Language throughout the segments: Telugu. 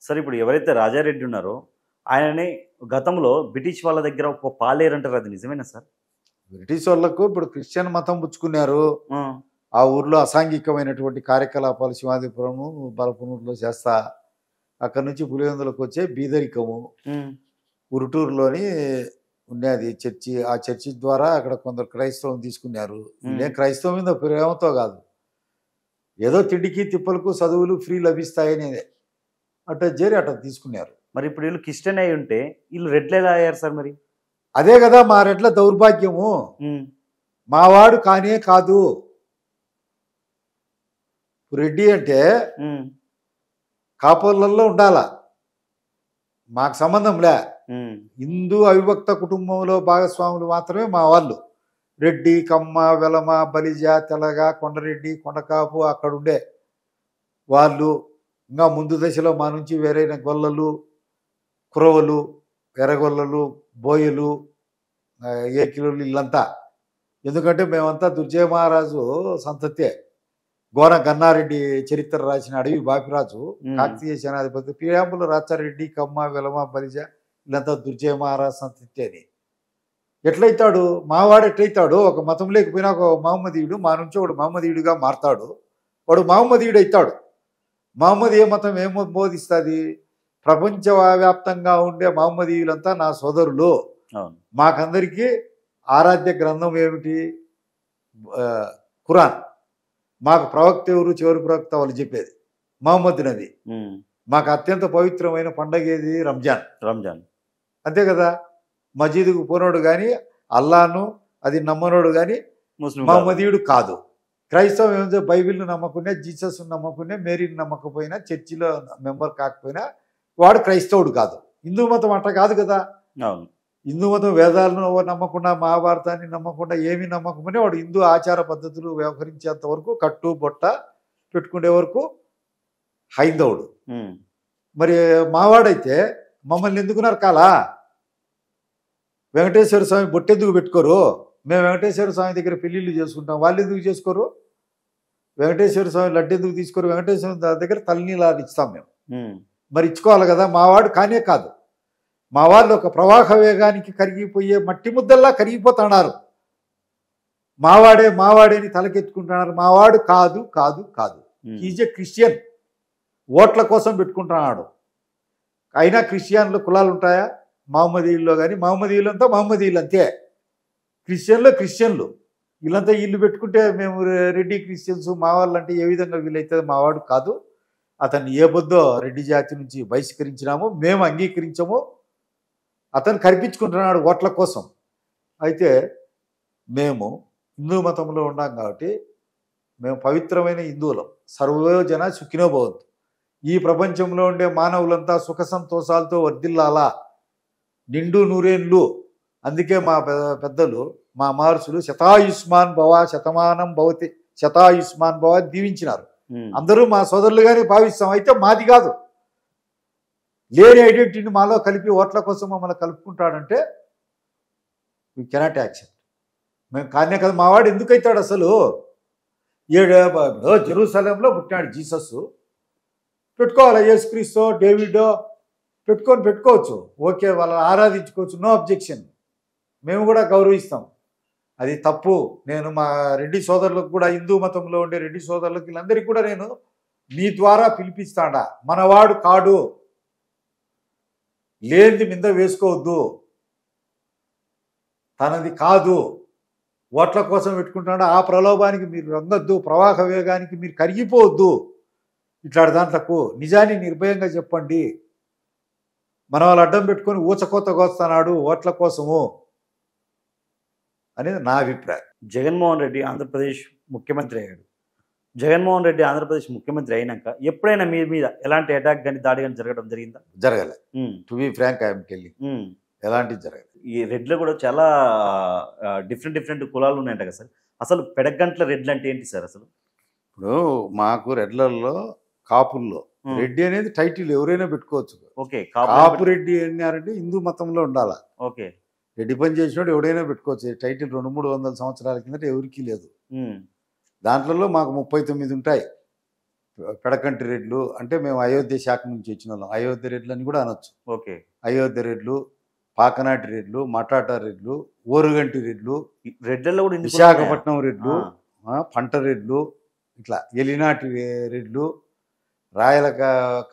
సరే ఇప్పుడు ఎవరైతే రాజారెడ్డి ఉన్నారో ఆయనని గతంలో బ్రిటిష్ వాళ్ళ దగ్గర ఒక పాలేరంటారు, అది నిజమేనా సార్? బ్రిటిష్ వాళ్ళకు ఇప్పుడు క్రిస్టియన్ మతం పుచ్చుకున్నారు. ఆ, ఆ ఊర్లో అసాంఘికమైనటువంటి కార్యకలాపాలు సింహాద్రిపురము బలపనూరులో చేస్తా, అక్కడి నుంచి పులివెందులకు వచ్చే బీదరికము, ఉమ్, ఉరుటూరులోని ఉండేది చర్చి. ఆ చర్చి ద్వారా అక్కడ కొందరు క్రైస్తవం తీసుకున్నారు. ఇదే క్రైస్తవం మీద ప్రేమతో కాదు, ఏదో తిండికి తిప్పలకు చదువులు ఫ్రీ లభిస్తాయని అట్లా చేరి అట్లా తీసుకున్నారు. మరి ఇప్పుడు వీళ్ళు క్రిస్టియన్ అయి ఉంటే వీళ్ళు రెడ్లు ఎలా అయ్యారు సార్ మరి? అదే కదా మా రెడ్ల దౌర్భాగ్యము. ఉమ్, మావాడు కానే కాదు. రెడ్డి అంటే ఉమ్, కాపులలో ఉండాల, మాకు సంబంధం లే. ఉమ్, హిందూ అవిభక్త కుటుంబంలో భాగస్వాములు మాత్రమే మా వాళ్ళు. రెడ్డి, కమ్మ, వెలమ, బలిజ, తెలగ, కొండరెడ్డి, కొండకాపు అక్కడుండే వాళ్ళు. ఇంకా ముందు దశలో మా నుంచి వేరైన గొల్లలు, కురవలు, ఎర్రగొల్లలు, బోయలు, ఏకిలు ఇల్లంతా. ఎందుకంటే మేమంతా దుర్జయ మహారాజు సంతతే. గోన గన్నారెడ్డి చరిత్ర రాసిన అడవి బాపిరాజు కాకతీయ సేనాధిపతి పీయాంపుల రాచారెడ్డి, కమ్మ, వెలమ, బలిజ వీళ్ళంతా దుర్జయ మహారాజు సంతతి అని. ఎట్లయితాడు మావాడు? ఎట్లయితాడు? ఒక మతం లేకపోయినా ఒక మహమ్మదీయుడు మా నుంచి ఒకడు మహమ్మదీయుడిగా మారతాడు, వాడు మహమ్మదీయుడు అవుతాడు. మహమ్మద్ ఏ మతం ఏమో బోధిస్తుంది? ప్రపంచవ్యాప్తంగా ఉండే మహమ్మదీయులంతా నా సోదరులు. మాకందరికీ ఆరాధ్య గ్రంథం ఏమిటి? ఖురాన్. మాకు ప్రవక్త ఎవరు? చివరి ప్రవక్త వాళ్ళు చెప్పేది మహమ్మద్ నబీ. మాకు అత్యంత పవిత్రమైన పండగ ఏది? రంజాన్. అంతే కదా. మసీదుకు పోనోడు కానీ అల్లాను అది నమ్మనోడు కానీ మహమ్మదీయుడు కాదు. క్రైస్తవం ఏమంటే బైబిల్ను నమ్మకునే, జీసస్ నమ్మకునే, మేరీని నమ్మకపోయినా, చర్చిలో మెంబర్ కాకపోయినా వాడు క్రైస్తవుడు కాదు. హిందూ మతం అట్ట కాదు కదా. హిందూ మతం వేదాలను నమ్మకుండా, మహాభారతాన్ని నమ్మకుండా, ఏమీ నమ్మకమునే వాడు హిందూ ఆచార పద్ధతులు వ్యవహరించేంత వరకు, కట్టు బొట్ట పెట్టుకునే వరకు హైందవుడు. మరి మావాడైతే మమ్మల్ని ఎందుకు నరకాలా? వెంకటేశ్వర స్వామి బొట్టెందుకు పెట్టుకోరు? మేము వెంకటేశ్వర స్వామి దగ్గర పెళ్ళిళ్ళు చేసుకుంటాం, వాళ్ళు ఎందుకు చేసుకోరు? వెంకటేశ్వర స్వామి లడ్డు ఎందుకు తీసుకోరు? వెంకటేశ్వర దగ్గర తలనీలాలు ఇస్తాం మేము. మరి ఇచ్చుకోవాలి కదా. మావాడు కానే కాదు. మా వాళ్ళు ఒక ప్రవాహ వేగానికి కరిగిపోయే మట్టి ముద్దల్లా కరిగిపోతున్నారు. మావాడేని తలకెత్తుకుంటున్నారు. మావాడు కాదు కాదు కాదు. Is a Christian. ఓట్ల కోసం పెట్టుకుంటున్నాడు. అయినా క్రిస్టియన్లు కులాలు ఉంటాయా? మహమ్మదీయుల్లో కానీ మహమ్మదీయులంతా మహమ్మదీయులు అంతే. క్రిస్టియన్లు వీళ్ళంతా ఇల్లు పెట్టుకుంటే మేము రెడ్డి క్రిస్టియన్స్ మా వాళ్ళు అంటే ఏ విధంగా వీలైతే? మావాడు కాదు. అతన్ని ఏ బొద్దో రెడ్డి జాతి నుంచి బహిష్కరించినాము, మేము అంగీకరించము. అతను కల్పించుకుంటున్నాడు ఓట్ల కోసం. అయితే మేము హిందూ మతంలో ఉన్నాం కాబట్టి మేము పవిత్రమైన హిందువులం. సర్వజన సుఖినో భవంతు. ఈ ప్రపంచంలో ఉండే మానవులంతా సుఖ సంతోషాలతో వర్ధిల్లాలా, నిండు నూరేళ్ళు. అందుకే మా పెద్దలు, మా మహర్షులు శతాయుష్మాన్ భవ, శతమానం భవతి, శతాయుష్మాన్ భవ దీవించినారు. అందరూ మా సోదరులుగానే భావిస్తాం. అయితే మాది కాదు. లేని ఐడెంటిటీని మాలో కలిపి ఓట్ల కోసం మమ్మల్ని కలుపుకుంటాడంటే వీ కెనాట్ యాక్సెప్ట్. మేము కానే కదా. మావాడు ఎందుకు అవుతాడు అసలు? జెరూసలేంలో పుట్టినాడు జీసస్. పెట్టుకోవాలి యేసుక్రీస్తు, డేవిడో పెట్టుకోవచ్చు. ఓకే, వాళ్ళని ఆరాధించుకోవచ్చు. No objection. మేము కూడా గౌరవిస్తాం. అది తప్పు. నేను మా రెడ్డి సోదరులకు కూడా, హిందూ మతంలో ఉండే రెడ్డి సోదరులకు వీళ్ళందరికీ కూడా నేను మీ ద్వారా పిలిపిస్తాడా, మనవాడు కాడు, లేనిది మింద వేసుకోవద్దు, తనది కాదు, ఓట్ల కోసం పెట్టుకుంటాడు. ఆ ప్రలోభానికి మీరు రంగొద్దు, ప్రవాహ వేగానికి మీరు కరిగిపోవద్దు. ఇట్లాంటి దాంట్లకు నిజాన్ని నిర్భయంగా చెప్పండి. మన వాళ్ళు అడ్డం పెట్టుకొని ఊచకోత కోస్తున్నాడు ఓట్ల కోసము అనేది నా అభిప్రాయం. జగన్మోహన్ రెడ్డి ఆంధ్రప్రదేశ్ ముఖ్యమంత్రి అయ్యాడు. జగన్మోహన్ రెడ్డి ఆంధ్రప్రదేశ్ ముఖ్యమంత్రి అయినాక ఎప్పుడైనా మీ మీద ఎలాంటి అటాక్ కానీ దాడి కానీ జరగడం జరిగిందా? జరగలే. To be frank I'm telling, ఎలాంటిది జరగలేదు. ఈ రెడ్లు కూడా చాలా డిఫరెంట్ కులాలు ఉన్నాయంట కదా సార్. అసలు పెడగంట్ల రెడ్లు అంటే ఏంటి సార్ అసలు? ఇప్పుడు మాకు రెడ్లలో, కాపుల్లో రెడ్డి అనేది టైటిల్ ఎవరైనా పెట్టుకోవచ్చు. ఓకే, కాపు రెడ్డి అన్నారంటే హిందూ మతంలో ఉండాలా. ఓకే, రెడ్డి పని చేసినోడు ఎవడైనా పెట్టుకోవచ్చు. టైటిల్ 200-300 సంవత్సరాల కిందట ఎవరికి లేదు. దాంట్లో మాకు 39 ఉంటాయి. పెడకంటి రెడ్లు అంటే మేము అయోధ్య శాఖ నుంచి వచ్చిన వాళ్ళం. అయోధ్య రెడ్లు అని కూడా అనొచ్చు. ఓకే. అయోధ్య రెడ్లు, పాకనాటి రెడ్లు, మటాటా రెడ్లు, ఓరుగంటి రెడ్లు, రెడ్లలో కూడా ఇన్ని విశాఖపట్నం రెడ్లు, ఆ. పంట రెడ్లు, ఇట్లా ఎలినాటి రెడ్లు, రాయల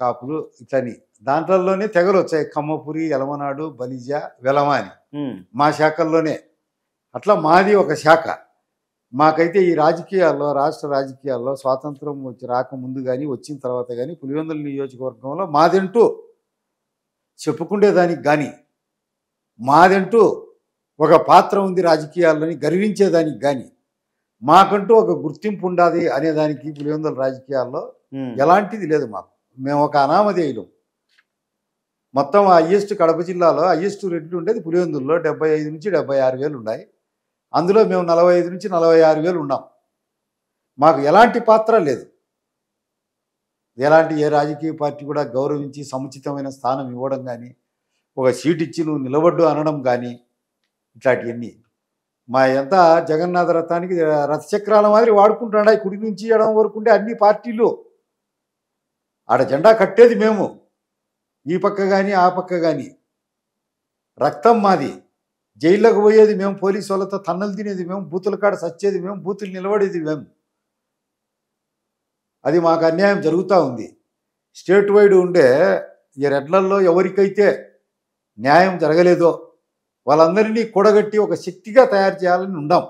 కాపులు, ఇట్లని దాంట్లోనే తెగలు వచ్చాయి. కమ్మపురి, ఎలమనాడు, బలిజ, వెలమ అని మా శాఖల్లోనే. అట్లా మాది ఒక శాఖ. మాకైతే ఈ రాజకీయాల్లో, రాష్ట్ర రాజకీయాల్లో స్వాతంత్రం వచ్చి రాకముందు కానీ వచ్చిన తర్వాత కానీ పులివెందుల నియోజకవర్గంలో మాదంటూ చెప్పుకునేదానికి కానీ, మాదంటూ ఒక పాత్ర ఉంది రాజకీయాల్లోని గర్వించేదానికి కానీ, మాకంటూ ఒక గుర్తింపు ఉండాలి అనేదానికి పులివెందుల రాజకీయాల్లో ఎలాంటిది లేదు మాకు. మేము ఒక అనామధేయులు. మొత్తం హయ్యెస్ట్ కడప జిల్లాలో హయ్యెస్ట్ రెడ్లు ఉండేది పులివెందుల్లో 75 నుంచి 76,000 ఉన్నాయి. అందులో మేము 45 నుంచి 46,000 ఉన్నాం. మాకు ఎలాంటి పాత్ర లేదు. ఎలాంటి ఏ రాజకీయ పార్టీ కూడా గౌరవించి సముచితమైన స్థానం ఇవ్వడం కానీ, ఒక సీట్ ఇచ్చి నువ్వు నిలబడ్డు అనడం కానీ, ఇట్లాంటివన్నీ మా ఎంత జగన్నాథ రథానికి రథచక్రాల మాదిరి వాడుకుంటున్నాడు. కుడి నుంచి ఎడం వరకు ఉండే అన్ని పార్టీలు ఆడ జెండా కట్టేది మేము, ఈ పక్క కానీ ఆ పక్క కానీ. రక్తం మాది. జైల్లోకి పోయేది మేము, పోలీసు వాళ్ళతో తన్నులు తినేది మేము, బూతుల కాడ సచ్చేది మేము, బూతులు నిలబడేది మేము. అది మాకు అన్యాయం జరుగుతూ ఉంది. స్టేట్ వైడ్ ఉండే ఈ రెడ్లల్లో ఎవరికైతే న్యాయం జరగలేదో వాళ్ళందరినీ కూడగట్టి ఒక శక్తిగా తయారు చేయాలని ఉండాం.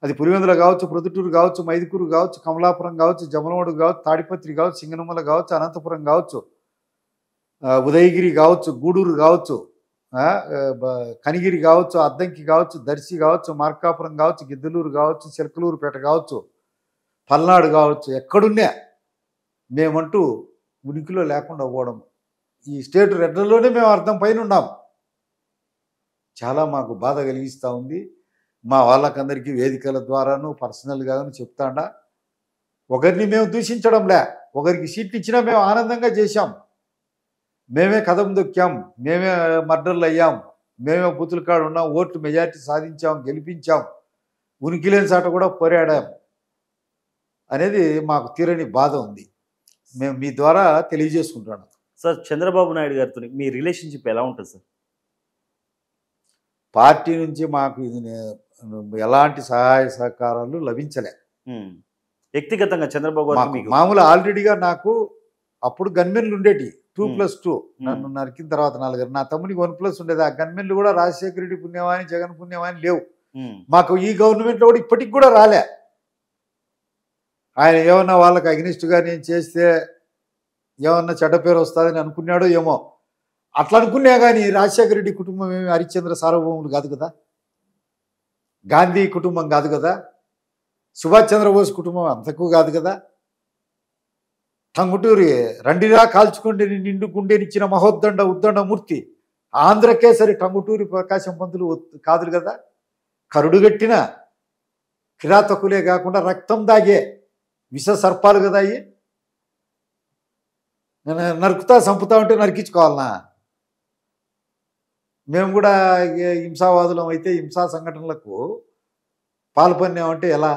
అది పులివెందుల కావచ్చు, ప్రొద్దుటూరు కావచ్చు, మైదుకూరు కావచ్చు, కమలాపురం కావచ్చు, జమలమడుగు కావచ్చు, తాడిపత్రి కావచ్చు, సింగనమల కావచ్చు, అనంతపురం కావచ్చు, ఉదయగిరి కావచ్చు, గూడూరు కావచ్చు, కనిగిరి కావచ్చు, అద్దంకి కావచ్చు, దర్శి కావచ్చు, మార్కాపురం కావచ్చు, గిద్దలూరు కావచ్చు, చిలకలూరుపేట కావచ్చు, పల్నాడు కావచ్చు, ఎక్కడున్నా మేమంటూ ఉనికిలో లేకుండా పోవడం. ఈ స్టేట్ రెడ్లలోనే మేము అర్థం పైన ఉన్నాం. చాలా మాకు బాధ కలిగిస్తూ ఉంది. మా వాళ్ళకందరికీ వేదికల ద్వారాను పర్సనల్గాను చెప్తాండా. ఒకరిని మేము దూషించడంలే, ఒకరికి సీట్లు ఇచ్చినా మేము ఆనందంగా చేశాం. మేమే కదం దొక్కాం, మేమే మర్డర్లు అయ్యాం, మేమే బూతుల కాడ ఉన్నాం, ఓట్లు మెజార్టీ సాధించాం, గెలిపించాం, ఉనికి లేని చాట కూడా పోరాడాం అనేది మాకు తీరని బాధ ఉంది. మేము మీ ద్వారా తెలియజేసుకుంటున్నాం. సార్, చంద్రబాబు నాయుడు గారితో మీ రిలేషన్షిప్ ఎలా ఉంటుంది సార్? పార్టీ నుంచి మాకు ఇది ఎలాంటి సహాయ సహకారాలు లభించలే. వ్యక్తిగతంగా చంద్రబాబు గారు మీకు మామూలు ఆల్రెడీగా నాకు అప్పుడు గన్మెన్లు ఉండేటి 2+2. నన్ను నరికిన తర్వాత 4. నా తమ్మునికి 1+ ఉండేది. ఆ గన్మెన్లు కూడా రాజశేఖర రెడ్డి పుణ్యమాని, జగన్ పుణ్యమాని లేవు. మాకు ఈ గవర్నమెంట్లో కూడా ఇప్పటికి కూడా రాలే. ఆయన ఏమన్నా వాళ్ళకి అగ్నిస్ట్గా నేను చేస్తే ఏమన్నా చెడ్డ పేరు వస్తుందని అనుకున్నాడో ఏమో. అట్లా అనుకున్నా కానీ రాజశేఖర రెడ్డి కుటుంబం ఏమి హరిశ్చంద్ర సార్వభౌములు కాదు కదా, గాంధీ కుటుంబం కాదు కదా, సుభాష్ చంద్రబోస్ కుటుంబం అంతకు కాదు కదా. టంగుటూరి రండిరా కాల్చుకుంటే నిండుకుండేనిచ్చిన మహోద్దండ ఉద్దండమూర్తి ఆంధ్రకేసరి టంగుటూరి ప్రకాశం పంతులు కాదు కదా. కరుడుగట్టిన కిరాతకులే కాకుండా రక్తం దాగే విష సర్పాలు కదా అయ్యి. నరుకుతా చంపుతా ఉంటే నరికించుకోవాలనా? మేము కూడా హింసావాదులం అయితే హింసా సంఘటనలకు పాల్పొన్నామంటే ఎలా?